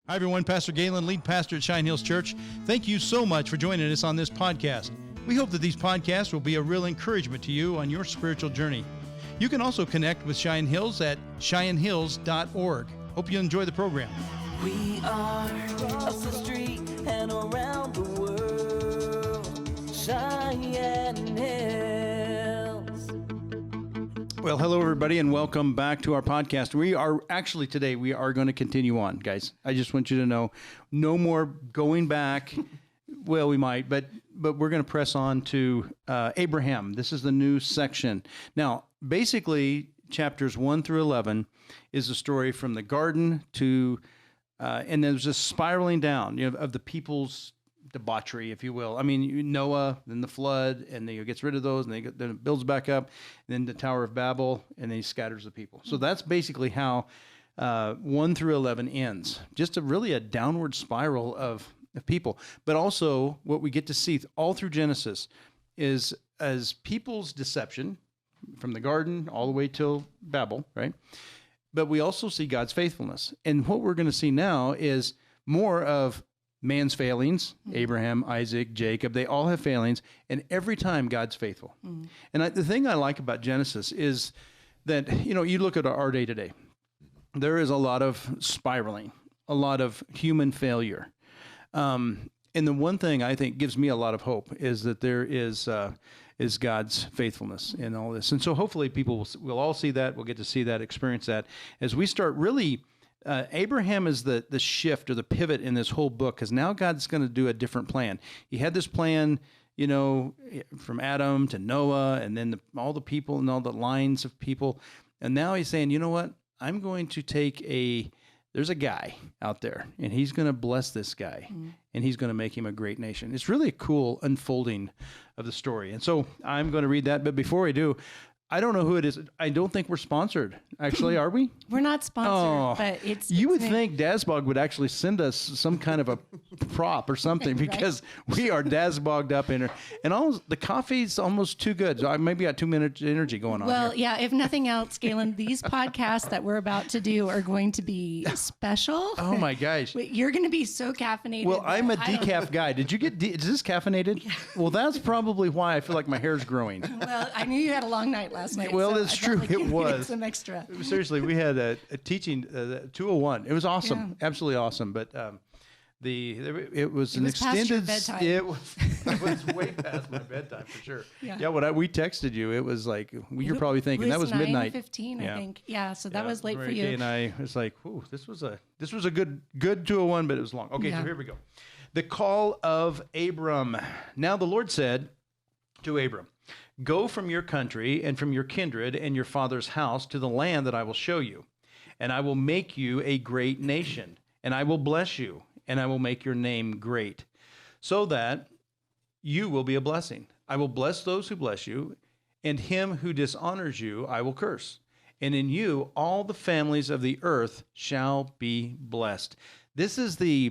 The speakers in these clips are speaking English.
Hi, everyone. Pastor Galen, lead pastor at Cheyenne Hills Church. Thank you so much for joining us on this podcast. We hope that these podcasts will be a real encouragement to you on your spiritual journey. You can also connect with Cheyenne Hills at CheyenneHills.org. Hope you enjoy the program. We are up the street and around the world, Cheyenne Hills. Well, hello, everybody, and welcome back to our podcast. Today we are going to continue on, guys. I just want you to know, no more going back. Well, we might, but we're going to press on to Abraham. This is the new section. Now, basically, chapters 1 through 11 is a story from the garden to, and there's this spiraling down, of the people's debauchery, if you will. I mean, Noah, then the flood, and then he gets rid of those, and then it builds back up, and then the Tower of Babel, and then he scatters the people. So that's basically how 1 through 11 ends. Just a downward spiral of people. But also, what we get to see all through Genesis is as people's deception, from the garden all the way till Babel, right? But we also see God's faithfulness. And what we're going to see now is more of man's failings. Abraham, Isaac, Jacob, they all have failings, and every time God's faithful. And the thing I like about Genesis is that, you look at our day today, there is a lot of spiraling, a lot of human failure. And the one thing I think gives me a lot of hope is that there is God's faithfulness in all this. And so hopefully people will all see that, we'll get to see that, experience that, as we start really. Abraham is the shift or the pivot in this whole book, because now God's going to do a different plan. He had this plan, from Adam to Noah, and then all the people and all the lines of people. And now he's saying, you know what? I'm going to there's a guy out there, and he's going to bless this guy, and he's going to make him a great nation. It's really a cool unfolding of the story. And so I'm going to read that. But before I do, I don't know who it is. I don't think we're sponsored. Actually, are we? We're not sponsored, but it's... You would think Dazbog would actually send us some kind of a prop or something, because we are Dazbogged up in her. And the coffee's almost too good. So I maybe got 2 minutes energy going on Well, here. yeah, if nothing else, Galen, these podcasts that we're about to do are going to be special. Oh, my gosh. You're going to be so caffeinated. Well, I'm a decaf guy. Did you get... Is this caffeinated? Yeah. Well, that's probably why I feel like my hair's growing. Well, I knew you had a last night. Well, so it's true. Like it was some extra. Seriously, we had a teaching 201. It was awesome, absolutely awesome. But it was an extended. It was way past my bedtime for sure. Yeah. When we texted you, it was like you're probably thinking that was midnight. 9:15, I think. Yeah. So that was late for you. And I was like, "Ooh, this was a good 201, but it was long." Okay, so here we go. The call of Abram. Now the Lord said to Abram, "Go from your country and from your kindred and your father's house to the land that I will show you, and I will make you a great nation, and I will bless you, and I will make your name great, so that you will be a blessing. I will bless those who bless you, and him who dishonors you I will curse. And in you all the families of the earth shall be blessed." This is the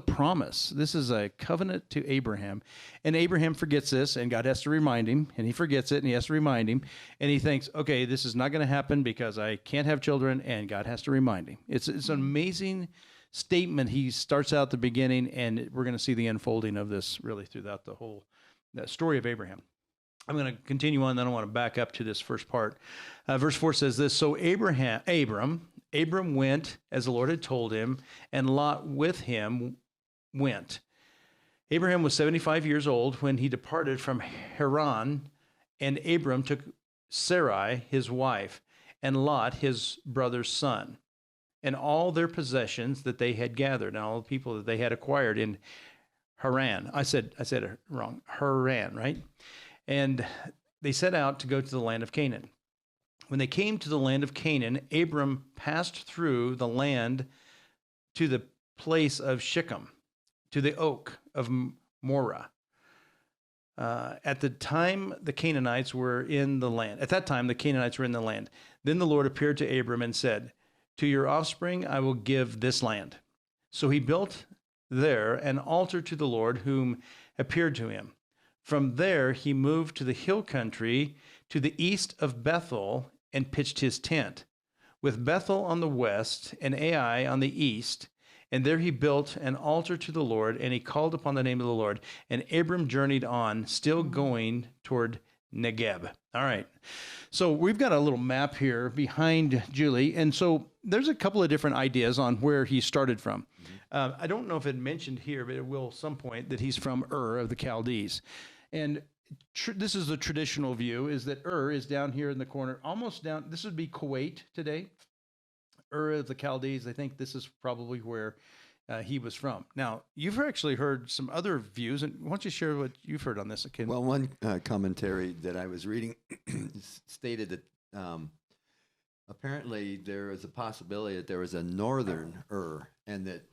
promise. This is a covenant to Abraham. And Abraham forgets this, and God has to remind him, and he forgets it, and he has to remind him. And he thinks, okay, this is not going to happen because I can't have children, and God has to remind him. It's an amazing statement. He starts out at the beginning, and we're going to see the unfolding of this really throughout the whole story of Abraham. I'm going to continue on, then I want to back up to this first part. Verse 4 says this, "So Abram went as the Lord had told him, and Lot with him went. Abraham was 75 years old when he departed from Haran, and Abram took Sarai, his wife, and Lot, his brother's son, and all their possessions that they had gathered, and all the people that they had acquired in Haran." I said it wrong. Haran, right? "And they set out to go to the land of Canaan. When they came to the land of Canaan, Abram passed through the land to the place of Shechem, to the oak of Moreh. At that time, the Canaanites were in the land. Then the Lord appeared to Abram and said, 'To your offspring I will give this land.' So he built there an altar to the Lord whom appeared to him. From there he moved to the hill country to the east of Bethel and pitched his tent, with Bethel on the west and Ai on the east, And there he built an altar to the Lord, and he called upon the name of the Lord. And Abram journeyed on, still going toward Negeb. All right. So we've got a little map here behind Julie. And so there's a couple of different ideas on where he started from. I don't know if it mentioned here, but it will at some point, that he's from Ur of the Chaldees. And this is the traditional view, is that Ur is down here in the corner, almost down. This would be Kuwait today. Ur of the Chaldees, I think this is probably where he was from. Now, you've actually heard some other views, and why don't you share what you've heard on this, Ken? Well, one commentary that I was reading stated that apparently there is a possibility that there was a northern Ur, and that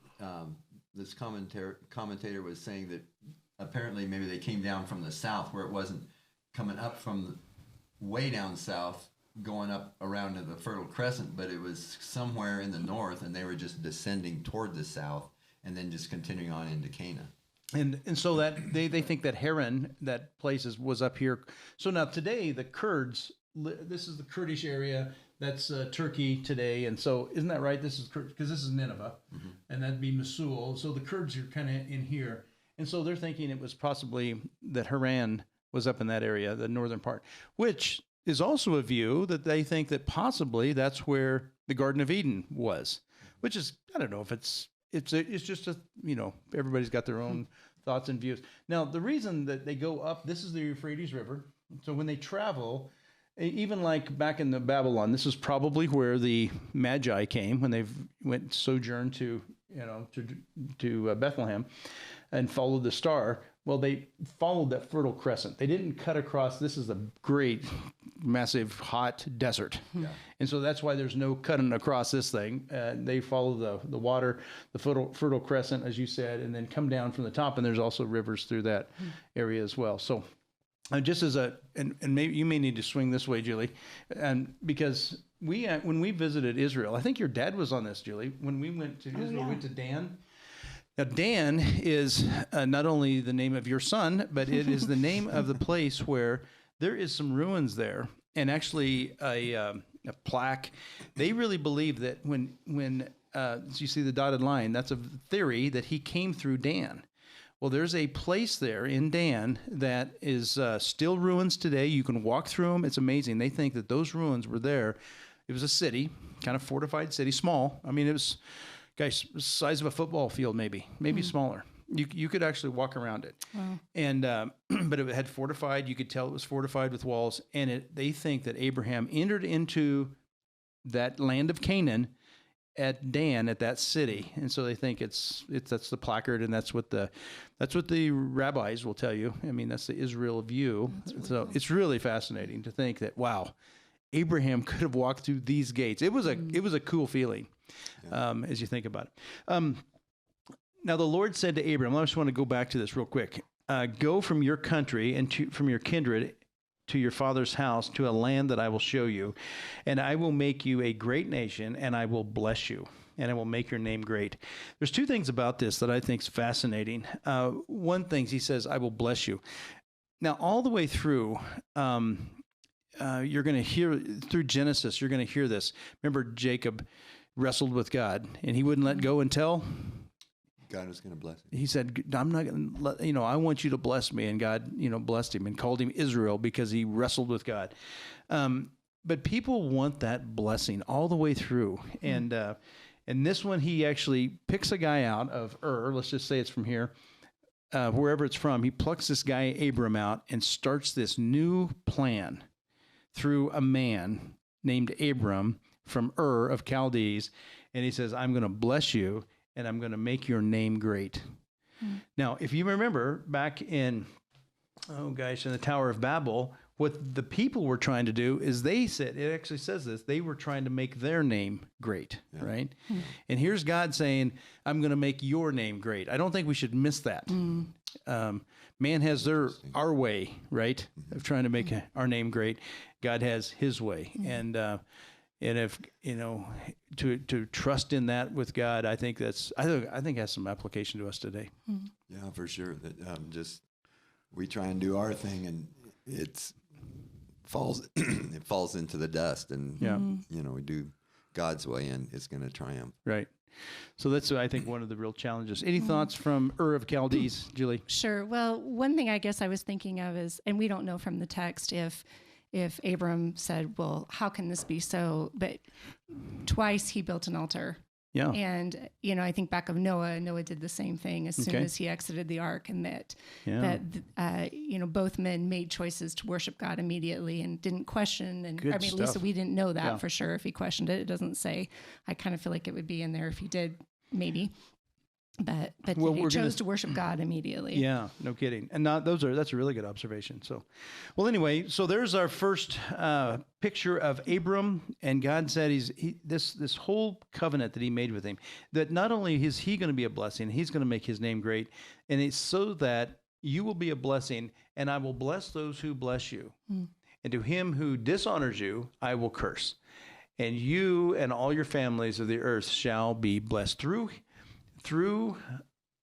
this commentator was saying that apparently maybe they came down from the south, where it wasn't coming up from way down south, going up around to the Fertile Crescent, but it was somewhere in the north, and they were just descending toward the south and then just continuing on into Canaan. And so that they think that Haran, that place was up here. So now today, the Kurds, this is the Kurdish area, that's Turkey today. And so isn't that right? This is because this is Nineveh, and that'd be Mosul. So the Kurds are kind of in here. And so they're thinking it was possibly that Haran was up in that area, the northern part, which is also a view that they think that possibly that's where the Garden of Eden was, which is, I don't know if it's just a, everybody's got their own thoughts and views. Now, the reason that they go up, this is the Euphrates River. So when they travel, even like back in the Babylon, this is probably where the Magi came when they went sojourn to Bethlehem and followed the star. Well, they followed that Fertile Crescent. They didn't cut across. This is a great, massive, hot desert. Yeah. And so that's why there's no cutting across this thing. They follow the water, the Fertile Crescent, as you said, and then come down from the top. And there's also rivers through that area as well. So just as and maybe you may need to swing this way, Julie, and because when we visited Israel, I think your dad was on this, Julie, when we went to Israel, we went to Dan. Now, Dan is not only the name of your son, but it is the name of the place where there is some ruins there, and actually a plaque. They really believe that when you see the dotted line, that's a theory that he came through Dan. Well, there's a place there in Dan that is still ruins today. You can walk through them. It's amazing. They think that those ruins were there. It was a city, kind of fortified city, small. I mean, it was, guys, the size of a football field, maybe smaller. You could actually walk around it. Wow. And but it had fortified. You could tell it was fortified with walls. And they think that Abraham entered into that land of Canaan at Dan, at that city, and so they think that's the placard, and that's what the rabbis will tell you. I mean, that's the Israel view. Really cool. It's really fascinating to think that, wow, Abraham could have walked through these gates. It was a cool feeling, as you think about it. Now the Lord said to Abraham, I just want to go back to this real quick. Go from your country and from your kindred to your father's house, to a land that I will show you, and I will make you a great nation, and I will bless you, and I will make your name great. There's two things about this that I think is fascinating. One thing, he says, I will bless you. Now, all the way through, you're going to hear, through Genesis, you're going to hear this. Remember, Jacob wrestled with God, and he wouldn't let go until God was going to bless him. He said, I'm not going to let, I want you to bless me. And God, blessed him and called him Israel because he wrestled with God. But people want that blessing all the way through. And this one, he actually picks a guy out of Ur. Let's just say it's from here, wherever it's from. He plucks this guy, Abram, out and starts this new plan through a man named Abram from Ur of Chaldees. And he says, I'm going to bless you, and I'm going to make your name great. Now, if you remember back in, in the Tower of Babel, what the people were trying to do is they said, it actually says this, they were trying to make their name great, right? And here's God saying, I'm going to make your name great. I don't think we should miss that. Man has our way, right, of trying to make our name great. God has his way. And if to trust in that with God, I think has some application to us today. Yeah, for sure. That just we try and do our thing, and it falls into the dust. And we do God's way, and it's going to triumph. Right. So that's, I think, one of the real challenges. Any thoughts from Ur of Chaldees, Julie? Sure. Well, one thing I guess I was thinking of is, and we don't know from the text if Abram said, well, how can this be so? But twice he built an altar. Yeah. And, I think back of Noah did the same thing as soon as he exited the ark, and that both men made choices to worship God immediately and didn't question. And Good at stuff. least we didn't know that for sure. If he questioned it, it doesn't say. I kind of feel like it would be in there if he did, maybe. But he chose to worship God immediately. Yeah, no kidding. And that's a really good observation. So, well, anyway, so there's our first picture of Abram, and God said this whole covenant that he made with him, that not only is he going to be a blessing, he's going to make his name great, and it's so that you will be a blessing, and I will bless those who bless you. And to him who dishonors you, I will curse. And you and all your families of the earth shall be blessed through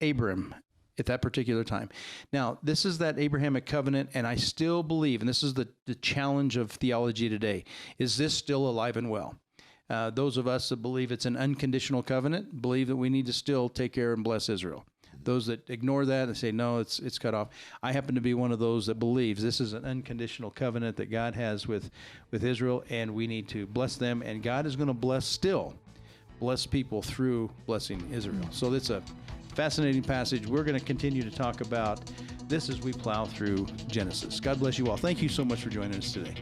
Abram at that particular time. Now, this is that Abrahamic covenant, and I still believe, and this is the challenge of theology today, is this still alive and well? Those of us that believe it's an unconditional covenant believe that we need to still take care and bless Israel. Those that ignore that and say, no, it's cut off. I happen to be one of those that believes this is an unconditional covenant that God has with Israel, and we need to bless them, and God is going to bless people through blessing Israel. So it's a fascinating passage. We're going to continue to talk about this as we plow through Genesis. God bless you all. Thank you so much for joining us today.